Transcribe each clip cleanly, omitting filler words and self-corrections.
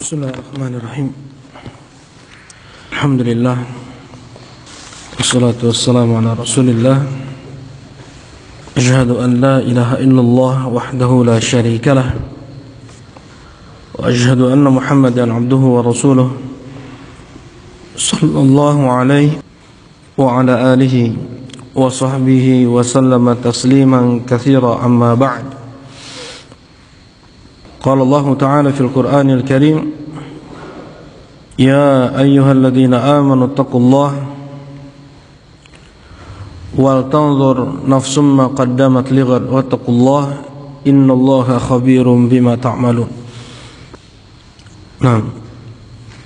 Bismillahirrahmanirrahim. Alhamdulillah. Wassalatu wassalamu ala Rasulillah. Asyhadu an la ilaha illallah wahdahu la syarika lah. Wa asyhadu anna Muhammadan abduhu wa rasuluh. Sallallahu alaihi wa ala alihi wa sahbihi wa sallama tasliman katsira amma ba'd. Qala Allah Ta'ala fil Qur'anil Karim, Ya ayyuhalladzina amanu taqullaha wal tanzur nafsum ma qaddamat lighad wattaqullaha innallaha khabirum bima ta'malun. Nah,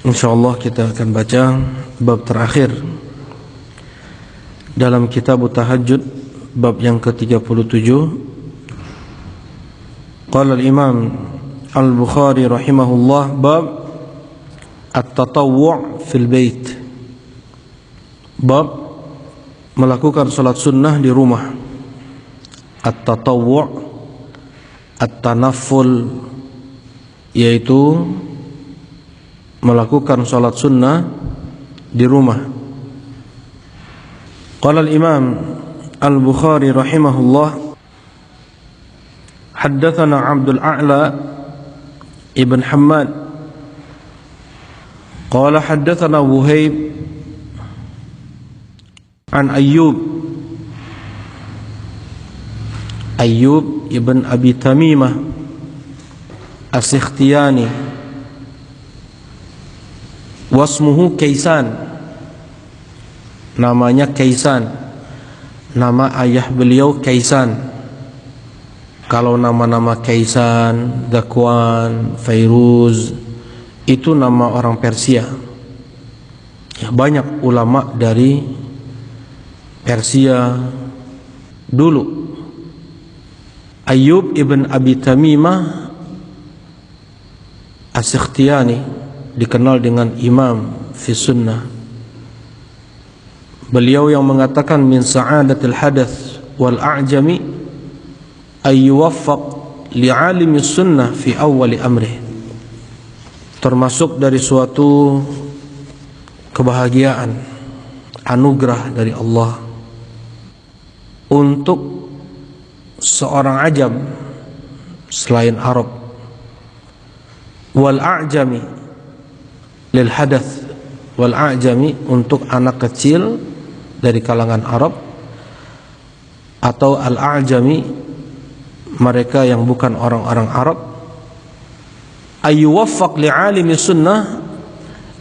insyaallah kita akan baca bab terakhir dalam kitab Tahajjud, bab yang ke-37. Qala al-Imam Al-Bukhari rahimahullah, bab at-tatawwu' fil bait, bab melakukan salat sunnah di rumah. At-tatawwu', at-tanafful, yaitu melakukan salat sunnah di rumah. Qala al-Imam Al-Bukhari rahimahullah, Haddatsana Abdul A'la Ibn Hammad qala haddatsana Wuhaib an Ayyub ibn Abi Tamimah As-Sikhtiyani wasmuhu Kaisan, namanya Kaisan, nama ayah beliau Kaisan. Kalau nama-nama Kaisan, Zakwan, Fairuz itu nama orang Persia. Ya, banyak ulama dari Persia dulu. Ayyub ibn Abi Tamimah As-Sikhtiyani dikenal dengan imam fi sunnah. Beliau yang mengatakan min sa'adatil hadath wal a'jami ay yuwaffaq li'alimi sunnah fi awwali amrih, termasuk dari suatu kebahagiaan, anugerah dari Allah untuk seorang ajam selain Arab, wal a'jami lil hadath, wal a'jami untuk anak kecil dari kalangan Arab, atau al a'jami mereka yang bukan orang-orang Arab, ayyuwaffaq li'alimi sunnah,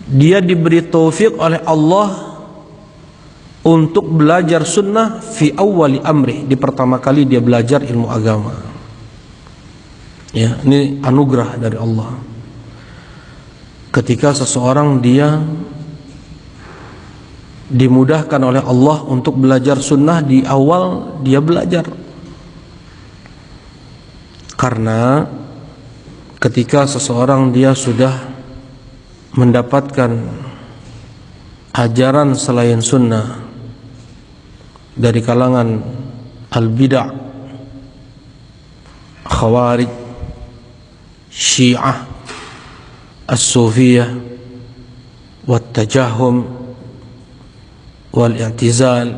dia diberi taufik oleh Allah untuk belajar sunnah fi awwali amri, di pertama kali dia belajar ilmu agama. Ya, ini anugerah dari Allah. Ketika seseorang dia dimudahkan oleh Allah untuk belajar sunnah, di awal dia belajar. Karena ketika seseorang dia sudah mendapatkan ajaran selain sunnah dari kalangan al-bid'ah, khawarij, syiah, as-sufiyah, wat-tajahum, wal-i'tizal,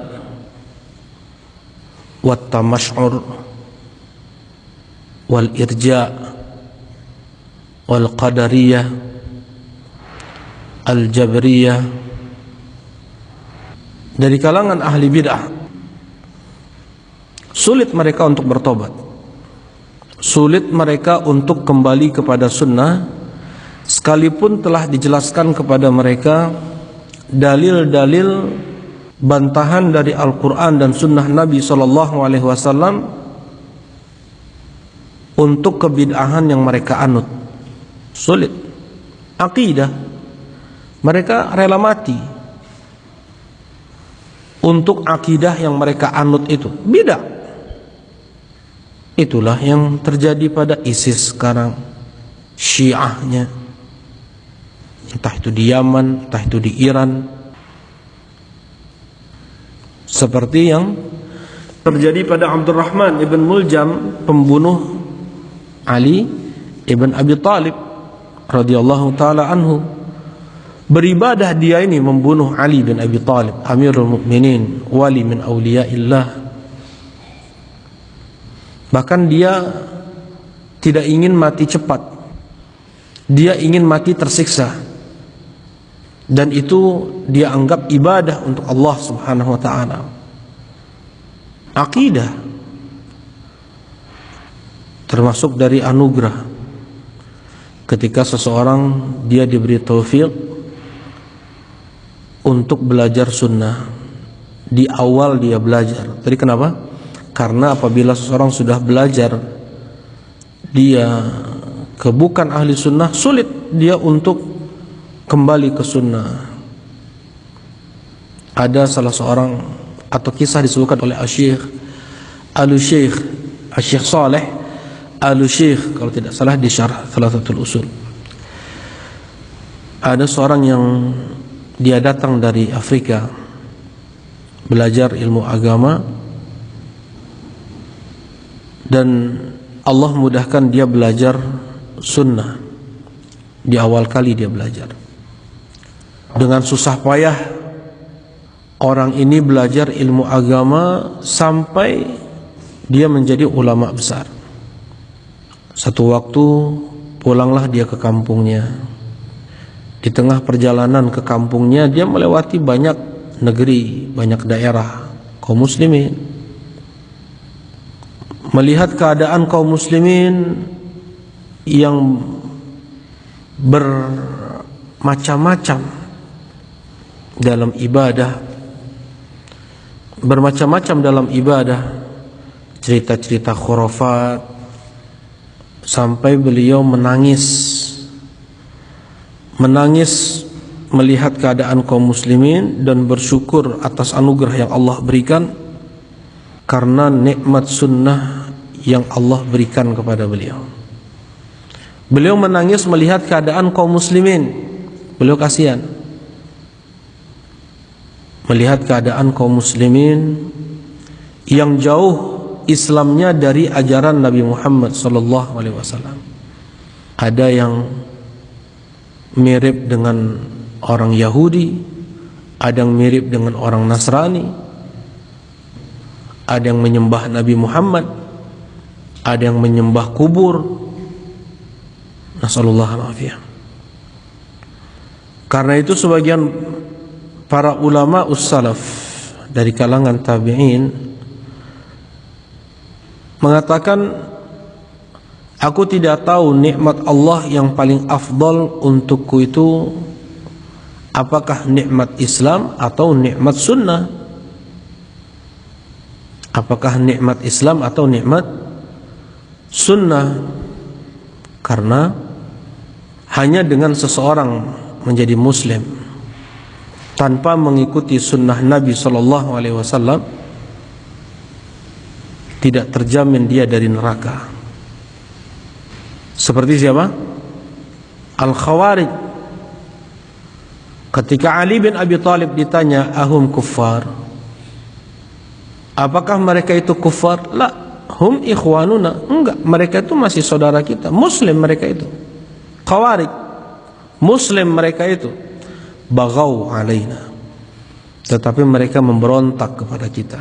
wat-tamash'ur, wal irja, wal qadariyah, al jabriyah, dari kalangan ahli bid'ah, sulit mereka untuk bertobat, sulit mereka untuk kembali kepada sunnah, sekalipun telah dijelaskan kepada mereka dalil-dalil bantahan dari Al-Quran dan sunnah Nabi SAW untuk kebid'ahan yang mereka anut. Sulit. Akidah, mereka rela mati untuk akidah yang mereka anut itu bid'ah. Itulah yang terjadi pada ISIS sekarang, Syiahnya, entah itu di Yaman, entah itu di Iran, seperti yang terjadi pada Abdurrahman ibn Muljam, pembunuh Ali ibn Abi Talib radhiyallahu taala anhu, beribadah dia ini membunuh Ali bin Abi Thalib, Amirul Mukminin, wali min auliyaillah. Bahkan dia tidak ingin mati cepat, dia ingin mati tersiksa, dan itu dia anggap ibadah untuk Allah Subhanahu wa taala. Akidah termasuk dari anugerah. Ketika seseorang dia diberi taufik untuk belajar sunnah, di awal dia belajar. Tadi kenapa? Karena apabila seseorang sudah belajar, dia bukan ahli sunnah, sulit dia untuk kembali ke sunnah. Ada salah seorang, atau kisah disebutkan oleh Syekh Saleh Al-Syekh, kalau tidak salah di Syarh Thalathatul Usul. Ada seorang yang dia datang dari Afrika belajar ilmu agama, dan Allah mudahkan dia belajar sunnah. Di awal kali dia belajar, dengan susah payah orang ini belajar ilmu agama sampai dia menjadi ulama besar. Satu waktu pulanglah dia ke kampungnya. Di tengah perjalanan ke kampungnya, dia melewati banyak negeri, banyak daerah kaum muslimin. Melihat keadaan kaum muslimin yang bermacam-macam dalam ibadah, cerita-cerita khurafat, sampai beliau menangis melihat keadaan kaum muslimin dan bersyukur atas anugerah yang Allah berikan karena nikmat sunnah yang Allah berikan kepada beliau. Beliau menangis melihat keadaan kaum muslimin. Beliau kasihan melihat keadaan kaum muslimin yang jauh Islamnya dari ajaran Nabi Muhammad sallallahu alaihi wasallam. Ada yang mirip dengan orang Yahudi, ada yang mirip dengan orang Nasrani, ada yang menyembah Nabi Muhammad, ada yang menyembah kubur. Nasallallahu alaihi. Karena itu sebagian para ulama ussalaf dari kalangan tabi'in mengatakan, aku tidak tahu nikmat Allah yang paling afdal untukku itu apakah nikmat Islam atau nikmat sunnah. Apakah nikmat Islam atau nikmat sunnah? Karena hanya dengan seseorang menjadi muslim tanpa mengikuti sunnah Nabi sallallahu alaihi wasallam, tidak terjamin dia dari neraka. Seperti siapa? Al-Khawarij. Ketika Ali bin Abi Thalib ditanya, ahum kuffar, apakah mereka itu kuffar? La, hum ikhwanuna. Enggak, mereka itu masih saudara kita, muslim mereka itu. Khawarij, muslim mereka itu. Baghaw alaina, tetapi mereka memberontak kepada kita.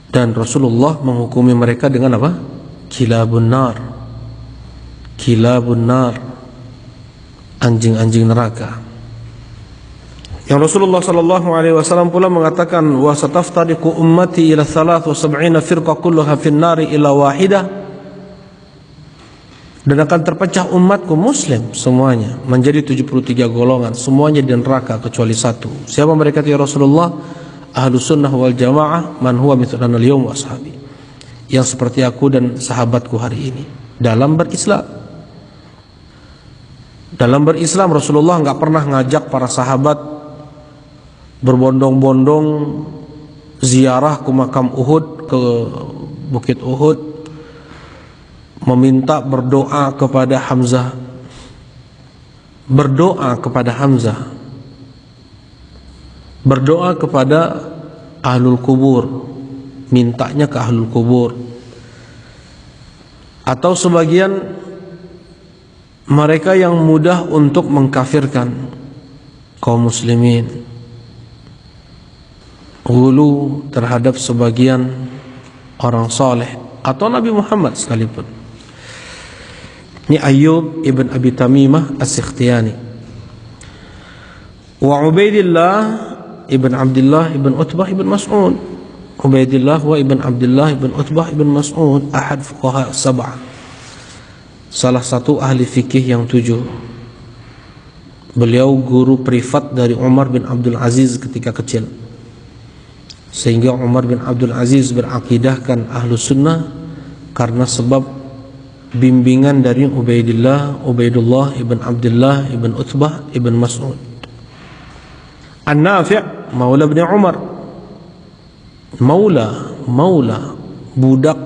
Dan Rasulullah menghukumi mereka dengan apa? Kilabun nar. Kilabun nar, anjing-anjing neraka. Yang Rasulullah sallallahu alaihi wasallam pula mengatakan, wa sataftariqu ummati ila 73 firqah kulluha fin nari ila wahidah. Dan akan terpecah umatku muslim semuanya menjadi 73 golongan, semuanya di neraka kecuali satu. Siapa mereka ya Rasulullah? Ahlus sunnah wal jamaah, man huwa mithlana al-yawm wa ashabi, yang seperti aku dan sahabatku hari ini dalam berislam. Dalam berislam Rasulullah enggak pernah ngajak para sahabat berbondong-bondong ziarah ke makam Uhud, ke bukit Uhud, meminta berdoa kepada Hamzah, berdoa kepada Hamzah, berdoa kepada ahlul kubur, mintanya ke ahlul kubur. Atau sebagian mereka yang mudah untuk mengkafirkan kaum muslimin, ghulu terhadap sebagian orang saleh atau Nabi Muhammad sekalipun. Ini Ayyub ibn Abi Tamimah As-Sikhtiyani. Wa Ubaidillah ibn Abdullah ibn Utbah ibn Mas'ud. Ubaidillah wa ibn Abdullah ibn Utbah ibn Mas'ud ahad fuqaha sab'ah, salah satu ahli fikih yang 7. Beliau guru privat dari Umar bin Abdul Aziz ketika kecil, sehingga Umar bin Abdul Aziz berakidahkan ahlu sunnah karena sebab bimbingan dari Ubaidullah ibn Abdullah ibn Utbah ibn Mas'ud. An-Nafi' maula bin Umar, maula budak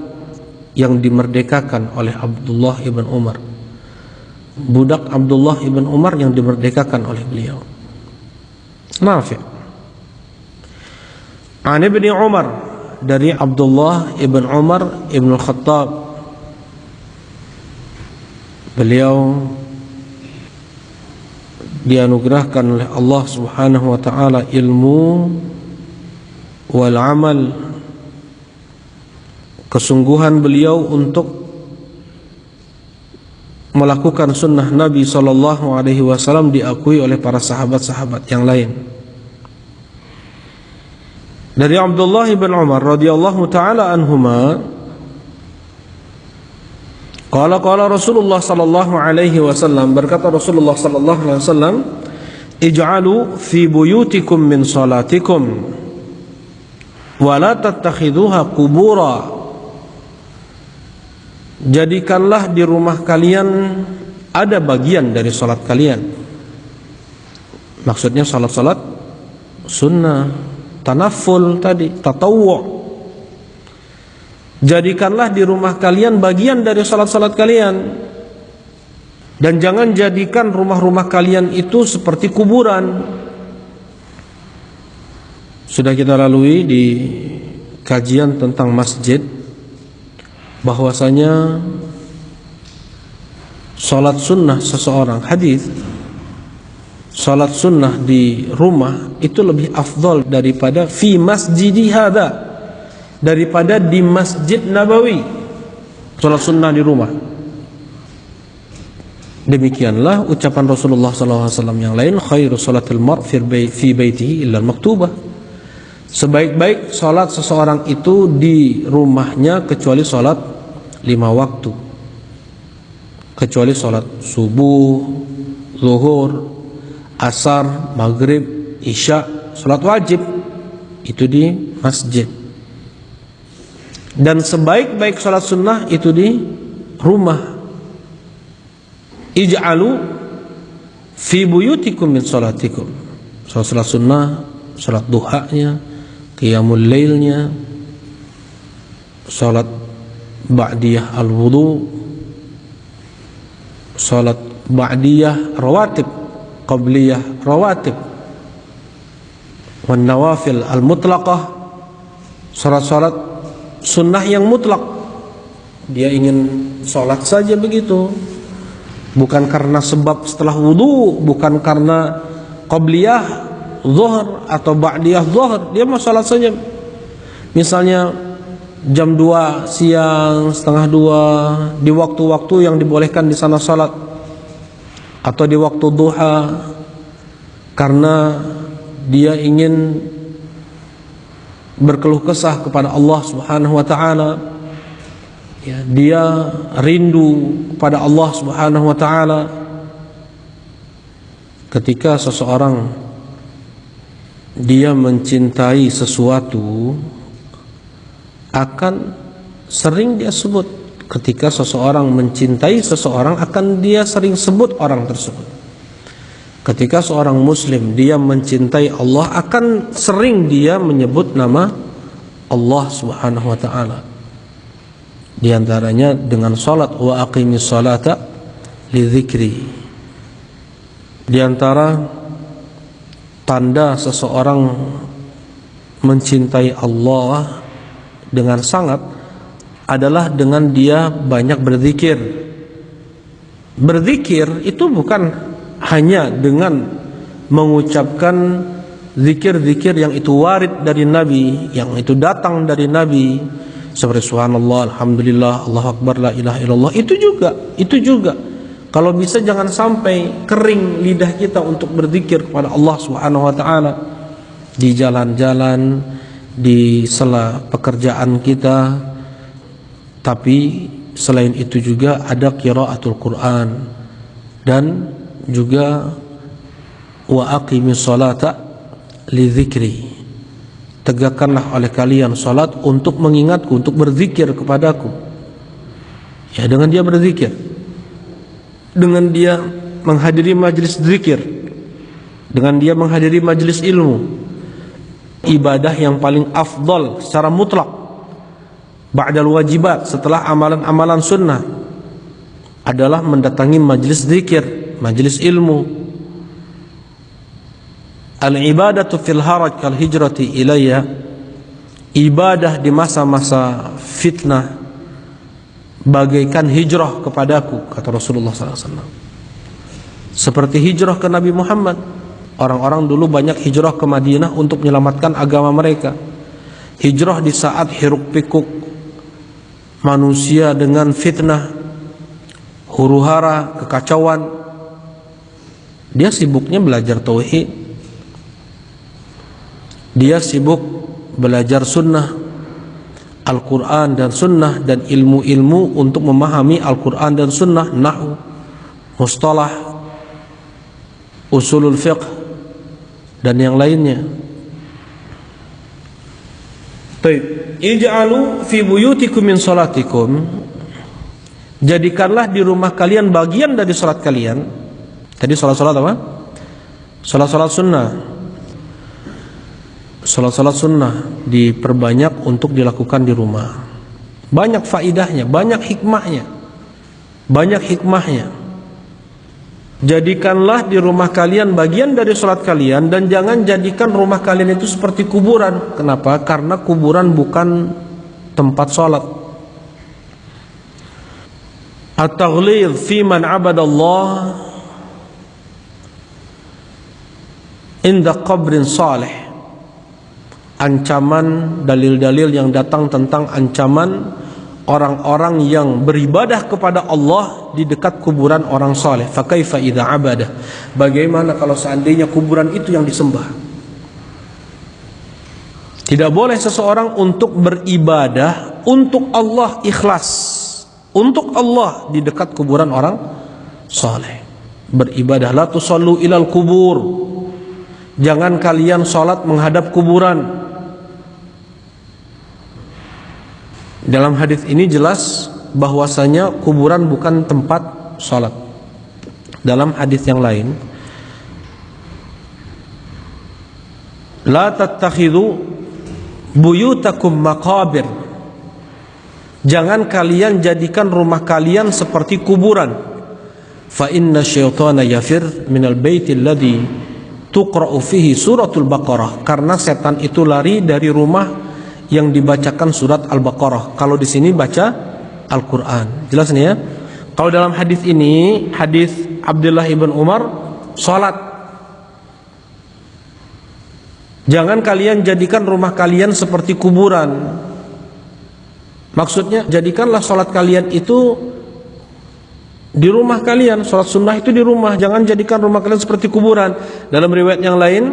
yang dimerdekakan oleh Abdullah ibn Umar, budak Abdullah ibn Umar yang dimerdekakan oleh beliau. Nafi' an ibni Umar, dari Abdullah ibn Umar ibn al-Khattab, beliau dianugerahkan oleh Allah Subhanahu wa taala ilmu wal amal. Kesungguhan beliau untuk melakukan sunnah Nabi SAW diakui oleh para sahabat-sahabat yang lain. Dari Abdullah bin Umar radhiyallahu taala anhuma, qala Rasulullah sallallahu alaihi wasallam, berkata Rasulullah sallallahu alaihi wasallam, ij'alu fi buyutikum min salatikum wa la tattakhidhuha qubura. Jadikanlah di rumah kalian ada bagian dari salat kalian. Maksudnya salat-salat sunnah, tanafful tadi, tatawwu'. Jadikanlah di rumah kalian bagian dari salat-salat kalian, dan jangan jadikan rumah-rumah kalian itu seperti kuburan. Sudah kita lalui di kajian tentang masjid bahwasanya salat sunnah seseorang, hadis salat sunnah di rumah itu lebih afdal daripada fi masjidi hadza, daripada di Masjid Nabawi salat sunnah di rumah. Demikianlah ucapan Rasulullah SAW yang lain, khairu salatil mar' fi baitihi illa al-maktubah. Sebaik-baik salat seseorang itu di rumahnya kecuali salat 5 waktu, kecuali salat subuh, zuhur, asar, maghrib, isya, salat wajib itu di masjid. Dan sebaik-baik salat sunnah itu di rumah. Ij'alu fi buyutikum min salatikum. Salat sunnah, salat duhanya, qiyamul lailnya, salat ba'diyah al-wudu, salat ba'diyah rawatib, qabliyah rawatib, wan nawafil al-mutlaqah, salat-salat sunnah yang mutlak. Dia ingin salat saja begitu, bukan karena sebab setelah wudu, bukan karena qabliyah zuhur atau ba'diyah zuhur, dia mau salat saja. Misalnya jam 2 siang, setengah 2, di waktu-waktu yang dibolehkan di sana salat, atau di waktu duha, karena dia ingin berkeluh kesah kepada Allah Subhanahu wa taala, ya, dia rindu kepada Allah Subhanahu wa taala. Ketika seseorang dia mencintai sesuatu, akan sering dia sebut. Ketika seseorang mencintai seseorang, akan dia sering sebut orang tersebut. Ketika seorang muslim dia mencintai Allah, akan sering dia menyebut nama Allah Subhanahu wa taala. Di antaranya dengan salat, wa aqimis salata li dzikri. Di antara tanda seseorang mencintai Allah dengan sangat adalah dengan dia banyak berzikir. Berzikir itu bukan hanya dengan mengucapkan zikir-zikir yang itu warid dari Nabi, yang itu datang dari Nabi, seperti subhanallah, alhamdulillah, Allahu akbar, la ilaha illallah. Itu juga kalau bisa jangan sampai kering lidah kita untuk berzikir kepada Allah Subhanahu wa taala di jalan-jalan, di sela pekerjaan kita. Tapi selain itu juga ada qiraatul Quran, dan juga wa aqimis salata li dzikri. Tegakkanlah oleh kalian salat untuk mengingatku, untuk berzikir kepadaku. Ya, dengan dia berzikir, dengan dia menghadiri majelis zikir, dengan dia menghadiri majelis ilmu. Ibadah yang paling afdal secara mutlak ba'dal wajibat, setelah amalan-amalan sunnah, adalah mendatangi majelis zikir, majelis ilmu. Al-ibadatu fil haraj kal hijrati ilayya. Ibadah di masa-masa fitnah bagaikan hijrah kepadaku, kata Rasulullah SAW. Seperti hijrah ke Nabi Muhammad. Orang-orang dulu banyak hijrah ke Madinah untuk menyelamatkan agama mereka. Hijrah di saat hiruk pikuk manusia dengan fitnah, huru-hara, kekacauan. Dia sibuknya belajar tauhid, dia sibuk belajar sunnah, Al-Quran dan sunnah, dan ilmu-ilmu untuk memahami Al-Quran dan sunnah, nahwu, mustalah, usulul fiqh, dan yang lainnya. Baik, ij'alu fi buyutikum min salatikum. Jadikanlah di rumah kalian bagian dari salat kalian. Tadi salat-salat apa? Salat-salat sunnah. Salat-salat sunnah diperbanyak untuk dilakukan di rumah. Banyak faidahnya, banyak hikmahnya. Banyak hikmahnya. Jadikanlah di rumah kalian bagian dari salat kalian, dan jangan jadikan rumah kalian itu seperti kuburan. Kenapa? Karena kuburan bukan tempat salat. At-taghlidh fi man 'abadallah inda qabrin salih. Ancaman, dalil-dalil yang datang tentang ancaman orang-orang yang beribadah kepada Allah di dekat kuburan orang saleh. Fa kaifa idza abadah? Bagaimana kalau seandainya kuburan itu yang disembah? Tidak boleh seseorang untuk beribadah untuk Allah ikhlas, untuk Allah di dekat kuburan orang saleh. Beribadah, la tusallu ilal kubur. Jangan kalian salat menghadap kuburan. Dalam hadis ini jelas bahwasanya kuburan bukan tempat salat. Dalam hadis yang lain, la tattakhidhu buyutakum maqabir. Jangan kalian jadikan rumah kalian seperti kuburan. Fa inna syaitana yafir minal baitil ladzi tuqra'u fihi suratul Baqarah. Karena setan itu lari dari rumah yang dibacakan surat Al-Baqarah. Kalau di sini baca Al-Quran. Jelas nih ya. Kalau dalam hadis ini, hadis Abdullah ibn Umar, salat. Jangan kalian jadikan rumah kalian seperti kuburan. Maksudnya, jadikanlah salat kalian itu di rumah kalian. Salat sunnah itu di rumah. Jangan jadikan rumah kalian seperti kuburan. Dalam riwayat yang lain,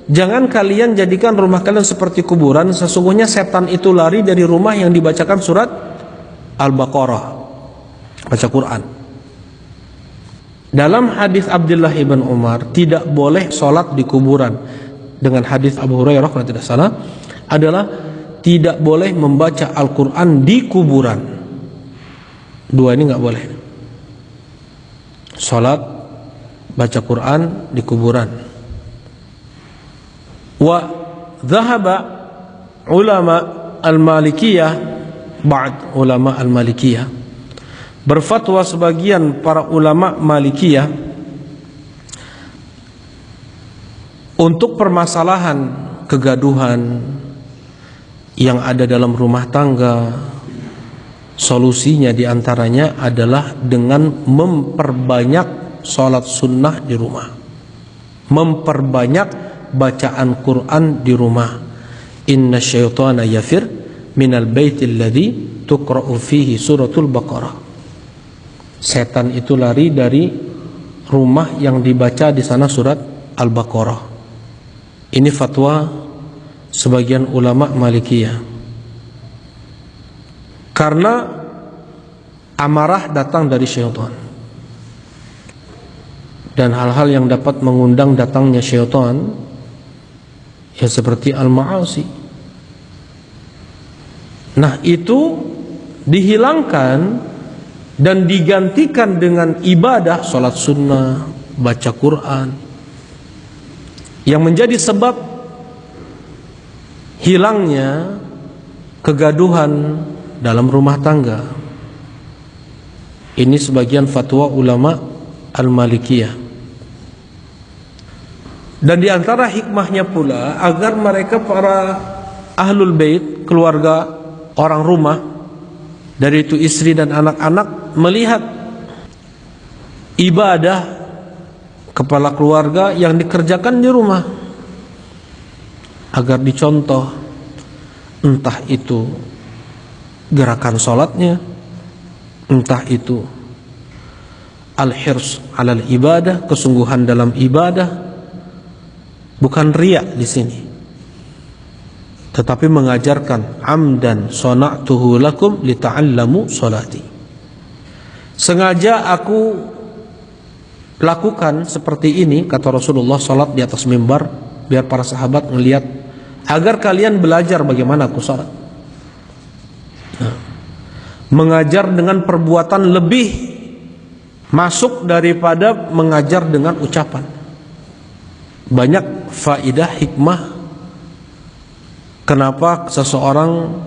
jangan kalian jadikan rumah kalian seperti kuburan. Sesungguhnya setan itu lari dari rumah yang dibacakan surat Al-Baqarah, baca Quran. Dalam hadis Abdullah ibn Umar, tidak boleh sholat di kuburan. Dengan hadis Abu Hurairah kalau tidak salah, adalah tidak boleh membaca Al-Quran di kuburan. Dua ini nggak boleh. Sholat, baca Quran di kuburan. Wa dhahaba ulama al-Malikiyah, ba'd ulama al-Malikiyah, berfatwa sebagian para ulama Malikiyah untuk permasalahan kegaduhan yang ada dalam rumah tangga, Solusinya diantaranya adalah dengan memperbanyak sholat sunnah di rumah, memperbanyak bacaan Quran di rumah. Inna syaitana yafir minal baitil ladzi tuqra'u fihi suratul Baqarah. Setan itu lari dari rumah yang dibaca di sana surat Al-Baqarah. Ini fatwa sebagian ulama Malikiyah. Karena amarah datang dari syaitan, dan hal-hal yang dapat mengundang datangnya syaitan ya seperti al-ma'asi. Nah, itu dihilangkan dan digantikan dengan ibadah salat sunnah, baca Quran, yang menjadi sebab hilangnya kegaduhan dalam rumah tangga. Ini sebagian fatwa ulama al-Malikiyah. Dan di antara hikmahnya pula agar mereka para ahlul bait, keluarga, orang rumah, dari itu istri dan anak-anak, melihat ibadah kepala keluarga yang dikerjakan di rumah, agar dicontoh, entah itu gerakan sholatnya, entah itu al-hirs alal ibadah, kesungguhan dalam ibadah. Bukan riya di sini, tetapi mengajarkan amdan sona'tuhu lakum lita'allamu sholati. Sengaja aku lakukan seperti ini, kata Rasulullah, salat di atas mimbar biar para sahabat melihat, agar kalian belajar bagaimana aku salat. Nah, mengajar dengan perbuatan lebih masuk daripada mengajar dengan ucapan. Banyak faidah hikmah kenapa seseorang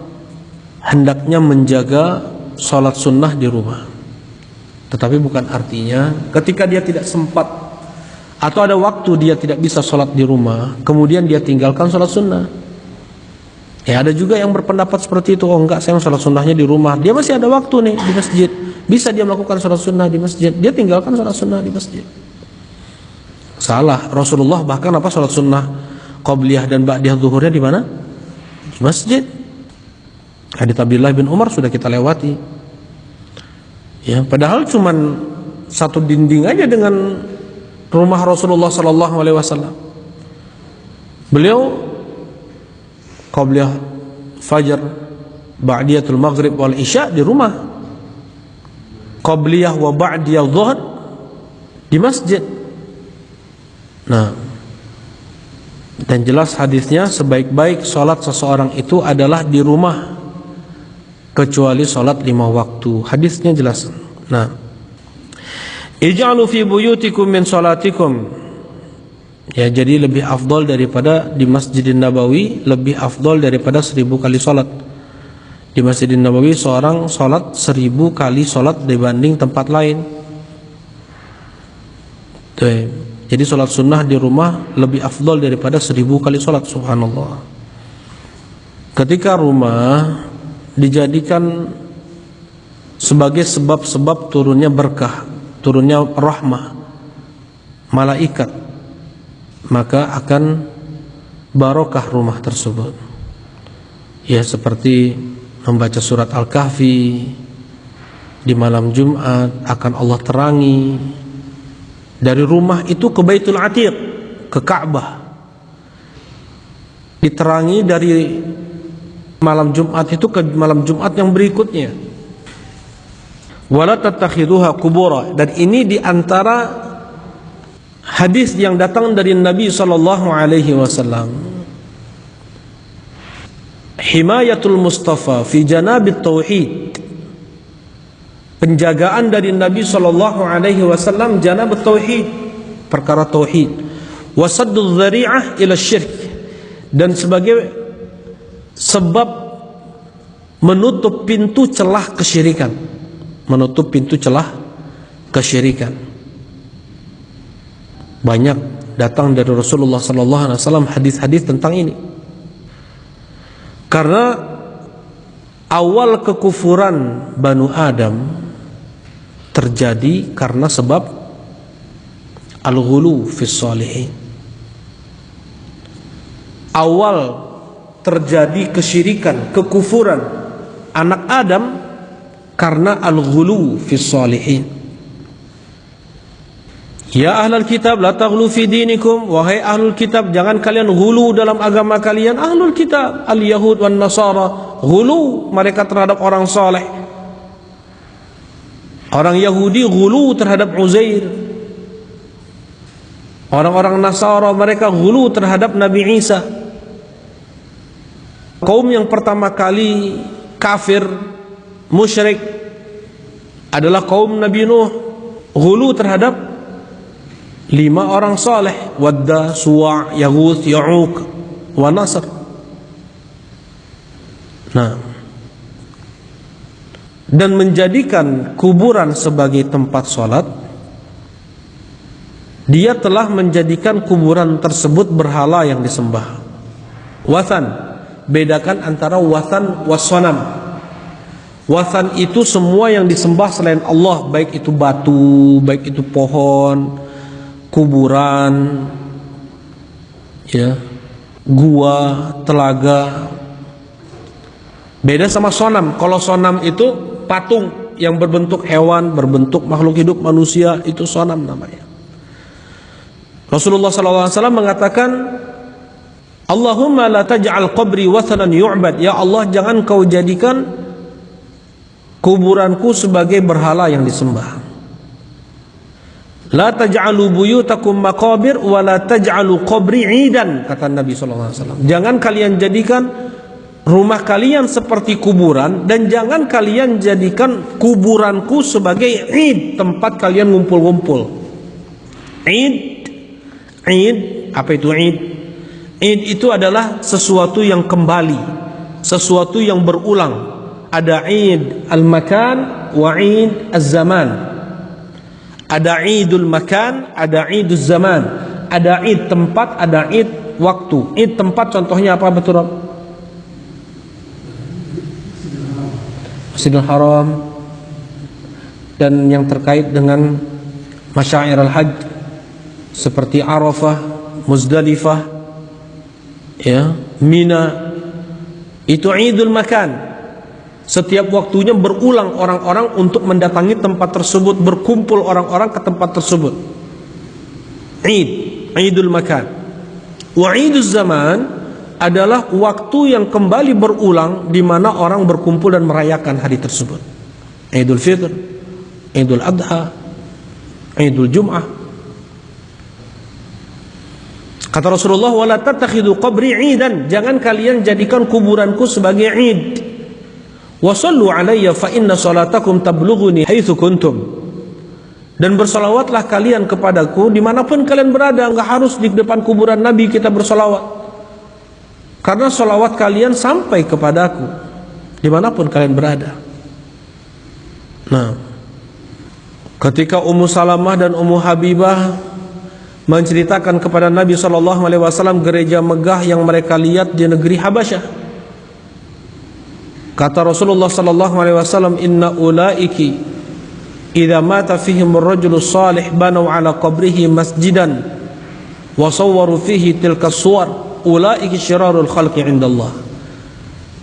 hendaknya menjaga sholat sunnah di rumah. Tetapi bukan artinya ketika dia tidak sempat atau ada waktu dia tidak bisa sholat di rumah, kemudian dia tinggalkan sholat sunnah. Ya, ada juga yang berpendapat seperti itu. Oh enggak, saya sholat sunnahnya di rumah, dia masih ada waktu nih di masjid, bisa dia melakukan sholat sunnah di masjid, dia tinggalkan sholat sunnah di masjid. Salah. Rasulullah bahkan sholat sunnah qabliyah dan ba'diyah zuhurnya di mana? Di masjid. Hadits Abdullah bin Umar sudah kita lewati. Ya, padahal cuman satu dinding aja dengan rumah Rasulullah sallallahu alaihi wasallam. Beliau qabliyah fajar, ba'diyatul maghrib wal isya di rumah. Qabliyah wa ba'diyah zuhur di masjid. Nah, dan jelas hadisnya sebaik-baik sholat seseorang itu adalah di rumah, kecuali sholat 5 waktu. Hadisnya jelas. Nah, ij'alu fi buyutikum min sholatikum. Ya, jadi lebih afdol daripada di Masjidin Nabawi, lebih afdol daripada 1000 kali sholat. Di Masjidin Nabawi seorang sholat 1000 kali sholat dibanding tempat lain. Tuh. Jadi sholat sunnah di rumah lebih afdol daripada 1000 kali sholat. Subhanallah. Ketika rumah dijadikan sebagai sebab-sebab turunnya berkah, turunnya rahmah malaikat, maka akan barokah rumah tersebut. Ya, seperti membaca surat Al-Kahfi di malam Jumat, akan Allah terangi dari rumah itu ke Baitul Atiq, ke Ka'bah, diterangi dari malam Jumat itu ke malam Jumat yang berikutnya. Wala tattakhiduha qubura. Dan ini diantara hadis yang datang dari Nabi sallallahu alaihi wasallam. Himayatul Mustafa fi janabit tauhid. Penjagaan dari Nabi sallallahu alaihi wasallam janab tauhid, perkara tauhid, wasadduz dzari'ah ila syirk, dan sebagai sebab menutup pintu celah kesyirikan, menutup pintu celah kesyirikan. Banyak datang dari Rasulullah sallallahu alaihi wasallam hadis-hadis tentang ini. Karena awal kekufuran Banu Adam terjadi karena sebab al-ghulu fis shalihin. Awal terjadi kesyirikan, kekufuran anak Adam karena al-ghulu fis shalihin. Ya ahlul kitab la taghlu fi dinikum, wahai ahlul kitab jangan kalian ghulu dalam agama kalian. Ahlul kitab al-yahud wan nasara, ghulu mereka terhadap orang saleh. Orang Yahudi ghulu terhadap Uzair. Orang-orang Nasara mereka ghulu terhadap Nabi Isa. Kaum yang pertama kali kafir musyrik adalah kaum Nabi Nuh, ghulu terhadap 5 orang saleh, Wadda, Suwa', Yaghuth, Ya'uq, wa Nasr. Nah, dan menjadikan kuburan sebagai tempat sholat, dia telah menjadikan kuburan tersebut berhala yang disembah. Wathan, bedakan antara wathan wassanam. Wathan itu semua yang disembah selain Allah, baik itu batu, baik itu pohon, kuburan, ya, gua, telaga. Beda sama sonam. Kalau sonam itu patung yang berbentuk hewan, berbentuk makhluk hidup manusia, itu sonam namanya. Rasulullah SAW mengatakan, Allahumma la taj'al qabri wathanan yu'bad. Ya Allah, jangan kau jadikan kuburanku sebagai berhala yang disembah. La taj'alu buyutakum maqabir wa la taj'alu qabri 'idan, kata Nabi SAW. Jangan kalian jadikan rumah kalian seperti kuburan, dan jangan kalian jadikan kuburanku sebagai 'id, tempat kalian ngumpul-ngumpul. 'Id, apa itu 'id? 'Id itu adalah sesuatu yang kembali, sesuatu yang berulang. Ada 'id al-makan wa 'id az-zaman. Ada 'idul makan, ada 'idul zaman. Ada 'id tempat, ada 'id waktu. 'Id tempat contohnya apa betul? Masjidil Haram dan yang terkait dengan masyairul hajj seperti Arafah, Muzdalifah, ya, Mina. Itu 'idul makan. Setiap waktunya berulang orang-orang untuk mendatangi tempat tersebut, berkumpul orang-orang ke tempat tersebut. Idul makan. Wa iduz zaman adalah waktu yang kembali berulang di mana orang berkumpul dan merayakan hari tersebut. Idul Fitr, Idul Adha, Idul Jum'ah. Kata Rasulullah, wala tattakhidhu qabri 'idan. Jangan kalian jadikan kuburanku sebagai 'id. Wa sallu alayya fa inna salatakum tablughuni haitsu kuntum. Dan bersalawatlah kalian kepadaku dimanapun kalian berada. Enggak harus di depan kuburan Nabi kita bersalawat, karena salawat kalian sampai kepadaku dimanapun kalian berada. Nah, ketika Ummu Salamah dan Ummu Habibah menceritakan kepada Nabi SAW gereja megah yang mereka lihat di negeri Habasyah, kata Rasulullah SAW, inna ulaiki idza mata fihim ar-rajulu salih banu ala qabrihi masjidan wa sawwaru fihi tilka suwar ulaiki syirarul khalqi indallah.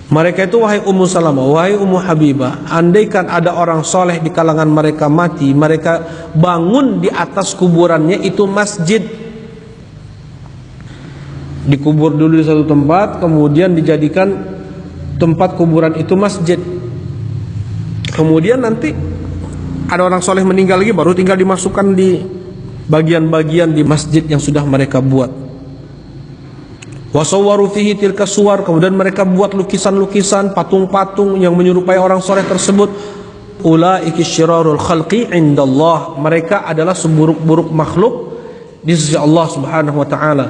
Mereka itu, wahai Ummu Salamah, wahai Ummu Habibah, andaikan ada orang soleh di kalangan mereka mati, mereka bangun di atas kuburannya itu masjid. Dikubur dulu di satu tempat, kemudian dijadikan tempat kuburan itu masjid. Kemudian nanti ada orang soleh meninggal lagi, baru tinggal dimasukkan di bagian-bagian di masjid yang sudah mereka buat. Wasawwaru fihi tilka suwar, kemudian mereka buat lukisan-lukisan, patung-patung yang menyerupai orang soleh tersebut. Ulaiki syirarul khalqi indallah. Mereka adalah seburuk-buruk makhluk di sisi Allah Subhanahu wa taala.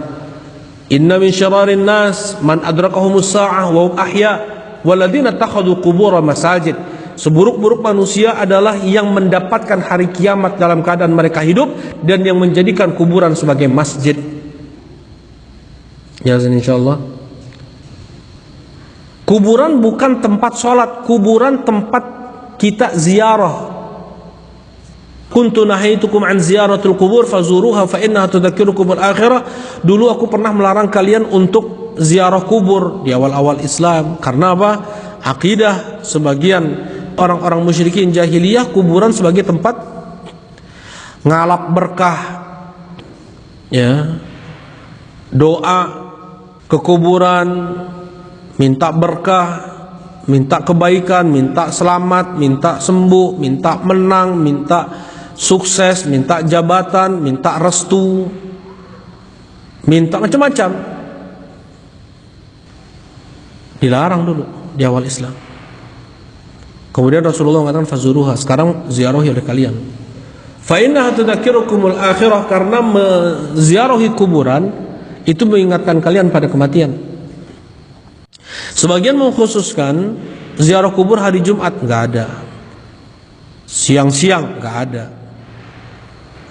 Inna min syirarin nas man adrakahumus sa'ah wa hum ahya waladina takhadu qubur masajid. Seburuk-buruk manusia adalah yang mendapatkan hari kiamat dalam keadaan mereka hidup dan yang menjadikan kuburan sebagai masjid. Ya, insyaallah. Kuburan bukan tempat sholat, kuburan tempat kita ziarah. Kuntu nahaitukum an ziyaratul kubur fazuruha fa innaha tudzakirukum al-akhirah. Dulu aku pernah melarang kalian untuk ziarah kubur di awal-awal Islam. Karena apa? Akidah sebagian orang-orang musyrikin jahiliyah, kuburan sebagai tempat ngalap berkah, ya, doa ke kuburan, minta berkah, minta kebaikan, minta selamat, minta sembuh, minta menang, minta sukses, minta jabatan, minta restu, minta macam-macam. Dilarang dulu di awal Islam. Kemudian Rasulullah mengatakan fazuruha, sekarang ziarahi oleh kalian. Fa innaha tudzakirukumul akhirah, karena menziarahi kuburan itu mengingatkan kalian pada kematian. Sebagian mengkhususkan ziarah kubur hari Jumat, nggak ada. Siang-siang nggak ada.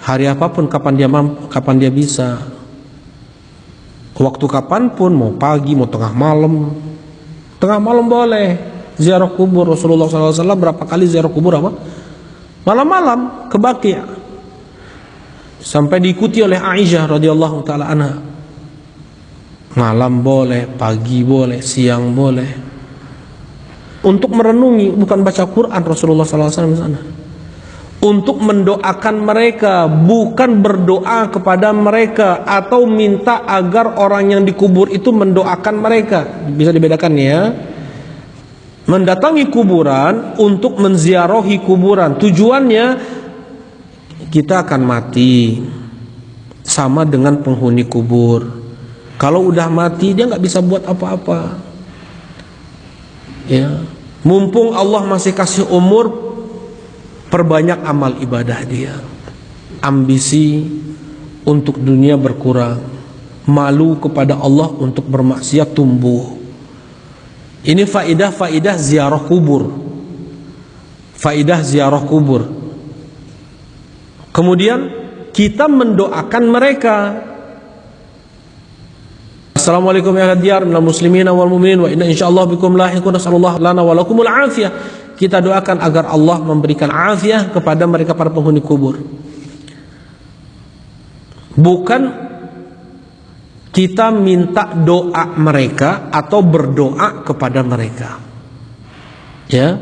Hari apapun, kapan dia mampu, kapan dia bisa. Waktu kapanpun, mau pagi, mau tengah malam. Tengah malam boleh ziarah kubur. Rasulullah SAW berapa kali ziarah kubur apa? Malam-malam ke Baqi'. Sampai diikuti oleh Aisyah radhiyallahu taala anha. Malam boleh, pagi boleh, siang boleh. Untuk merenungi, bukan baca Quran Rasulullah SAW di sana. Untuk mendoakan mereka, bukan berdoa kepada mereka atau minta agar orang yang dikubur itu mendoakan mereka. Bisa dibedakan ya. Mendatangi kuburan untuk menziarahi kuburan, tujuannya kita akan mati sama dengan penghuni kubur. Kalau udah mati dia nggak bisa buat apa-apa. Ya, mumpung Allah masih kasih umur, perbanyak amal ibadah dia. Ambisi untuk dunia berkurang, malu kepada Allah untuk bermaksiat tumbuh. Ini faidah ziarah kubur. Faidah ziarah kubur. Kemudian kita mendoakan mereka. Assalamualaikum ya diyar minal muslimina wal mu'minin wa inna insyaallah bikum lahiqun, nasallallahu lana wa lakumul afiyah. Kita doakan agar Allah memberikan afiah kepada mereka para penghuni kubur. Bukan kita minta doa mereka atau berdoa kepada mereka. Ya.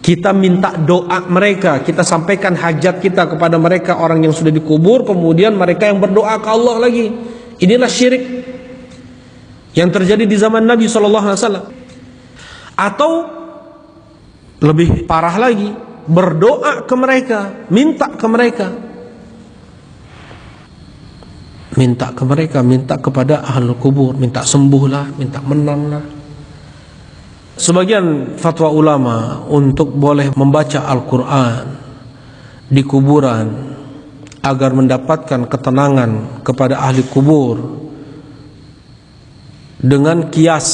Kita minta doa mereka, kita sampaikan hajat kita kepada mereka, orang yang sudah dikubur, kemudian mereka yang berdoa ke Allah lagi. Inilah syirik yang terjadi di zaman Nabi SAW. Atau lebih parah lagi, berdoa ke mereka, minta ke mereka, minta ke mereka, minta kepada ahlul kubur, minta sembuhlah, minta menanglah. Sebagian fatwa ulama untuk boleh membaca Al-Quran di kuburan agar mendapatkan ketenangan kepada ahli kubur dengan kias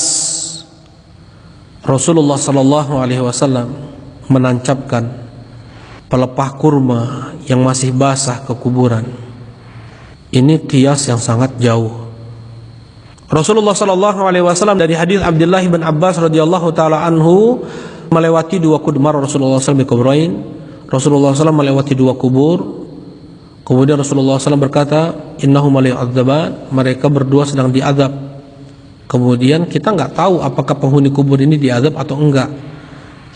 Rasulullah SAW menancapkan pelepah kurma yang masih basah ke kuburan. Ini kias yang sangat jauh. Rasulullah SAW dari hadis Abdullah bin Abbas radhiyallahu taala anhu melewati dua kudmar Rasulullah SAW di kuburan. Rasulullah SAW melewati dua kubur. Kemudian Rasulullah SAW berkata, innahum layu'adzaban, mereka berdua sedang diazab. Kemudian kita nggak tahu apakah penghuni kubur ini diazab atau enggak.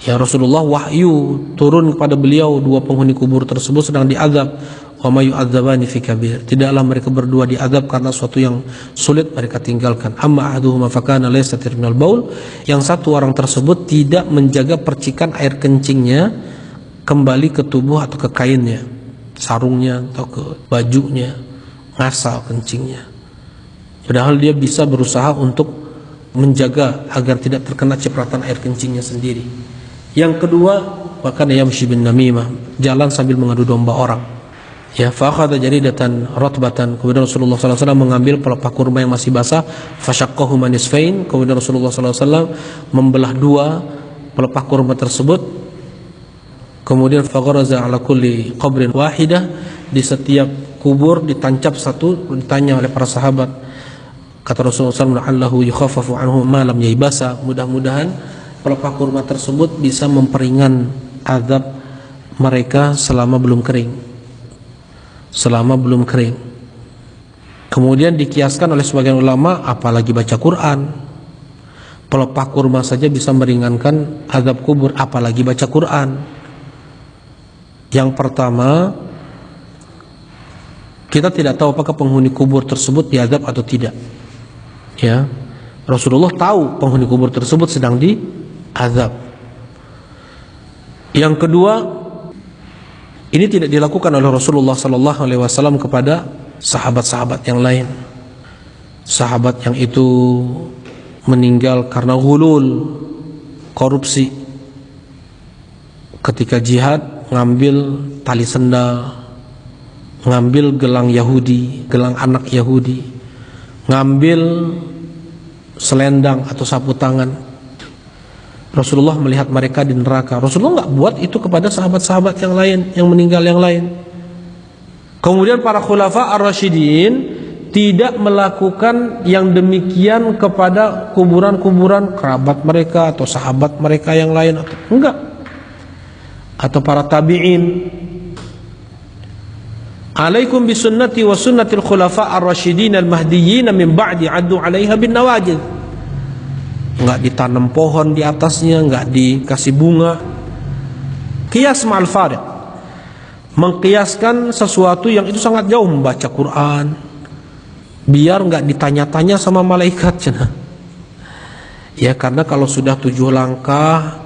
Ya, Rasulullah wahyu turun kepada beliau, dua penghuni kubur tersebut sedang diazab. Wa may yu'adzabani fi kabir. Tidaklah mereka berdua diazab karena suatu yang sulit mereka tinggalkan. Amma ahaduhuma fakana laysa terminal baul. Yang satu orang tersebut tidak menjaga percikan air kencingnya kembali ke tubuh atau ke kainnya, sarungnya atau ke bajunya, ngasal kencingnya. Padahal dia bisa berusaha untuk menjaga agar tidak terkena cipratan air kencingnya sendiri. Yang kedua, bahkan yamshi bin namimah, jalan sambil mengadu domba orang. Ya, fa'akhadha jaridatan ratbatan. Kemudian Rasulullah SAW mengambil pelepah kurma yang masih basah, fasyaqqahu manisfain. Kemudian Rasulullah SAW membelah dua pelepah kurma tersebut. Kemudian fagharaza ala kulli qabrin wahidah, di setiap kubur ditancap satu. Ditanya oleh para sahabat, Kata Rasulullah SAW, "Allahu yukhaffafu anhu ma lam yaibasa." Mudah-mudahan pelepah kurma tersebut bisa memperingan azab mereka selama belum kering. Selama belum kering. Kemudian dikiaskan oleh sebagian ulama, apalagi baca Quran. Pelepah kurma saja bisa meringankan azab kubur, apalagi baca Quran. Yang pertama, kita tidak tahu apakah penghuni kubur tersebut diazab atau tidak. Ya, Rasulullah tahu penghuni kubur tersebut sedang diazab. Yang kedua, ini tidak dilakukan oleh Rasulullah SAW kepada sahabat-sahabat yang lain. Sahabat yang itu meninggal karena ghulul, korupsi. Ketika jihad, ngambil tali sendal, ngambil gelang Yahudi, gelang anak Yahudi, ngambil selendang atau sapu tangan. Rasulullah melihat mereka di neraka. Rasulullah nggak buat itu kepada sahabat-sahabat yang lain, yang meninggal yang lain. Kemudian para khulafa ar-rasyidin tidak melakukan yang demikian kepada kuburan-kuburan kerabat mereka atau sahabat mereka yang lain, atau enggak, atau para tabi'in. Alaikum bisunnati wa sunnatil khulafa ar-rasyidin al-mahdiyyin min ba'di addu 'alaiha bin nawajid. Enggak ditanam pohon di atasnya, enggak dikasih bunga. Qiyas ma'al fariq, mengkiaskan sesuatu yang itu sangat jauh, membaca Quran biar enggak ditanya-tanya sama malaikat. Ya, karena kalau sudah 7 langkah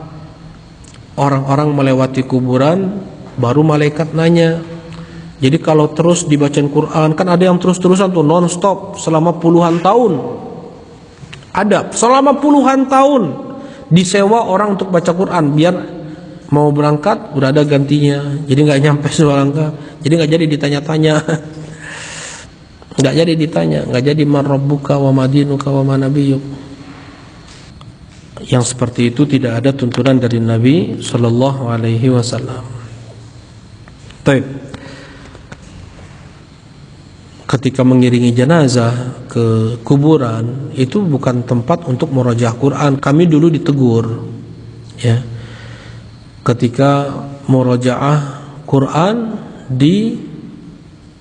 orang-orang melewati kuburan, baru malaikat nanya. Jadi kalau terus dibacain Quran, kan ada yang terus-terusan tuh non-stop selama puluhan tahun. Ada selama puluhan tahun disewa orang untuk baca Quran, biar mau berangkat udah ada gantinya. Jadi nggak nyampe 2 langkah, jadi nggak jadi ditanya-tanya. Nggak jadi ditanya, nggak jadi man rabbuka wa madinuka wa manabiyuk. Yang seperti itu tidak ada tuntunan dari Nabi Sallallahu Alaihi Wasallam. Baik. Ketika mengiringi jenazah ke kuburan, itu bukan tempat untuk murojaah Quran. Kami dulu ditegur, ya, ketika murojaah Quran di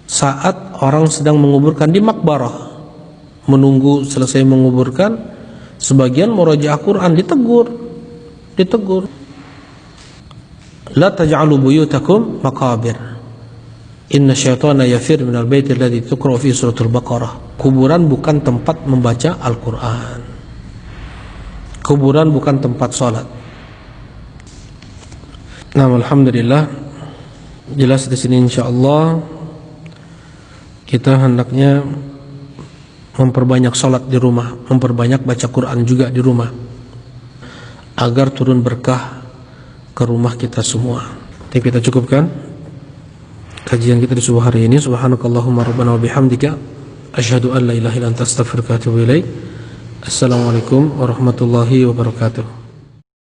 saat orang sedang menguburkan di makbarah, menunggu selesai menguburkan, sebagian murojaah Quran ditegur. La taj'alu buyutakum maqabir. Inna syaitana yafir minal baiti alladhi tuqra fi suratul Baqarah. Kuburan bukan tempat membaca Al-Quran. Kuburan bukan tempat sholat. Nah, alhamdulillah, jelas di sini insyaallah kita hendaknya memperbanyak sholat di rumah, memperbanyak baca Quran juga di rumah, agar turun berkah ke rumah kita semua. Tapi kita cukupkan kajian kita di subuh hari ini. Subhanakallahumma rabbana wa bihamdika asyhadu an la ilaha illa anta astaghfiruka wa atubu ilaik. Assalamualaikum warahmatullahi wabarakatuh.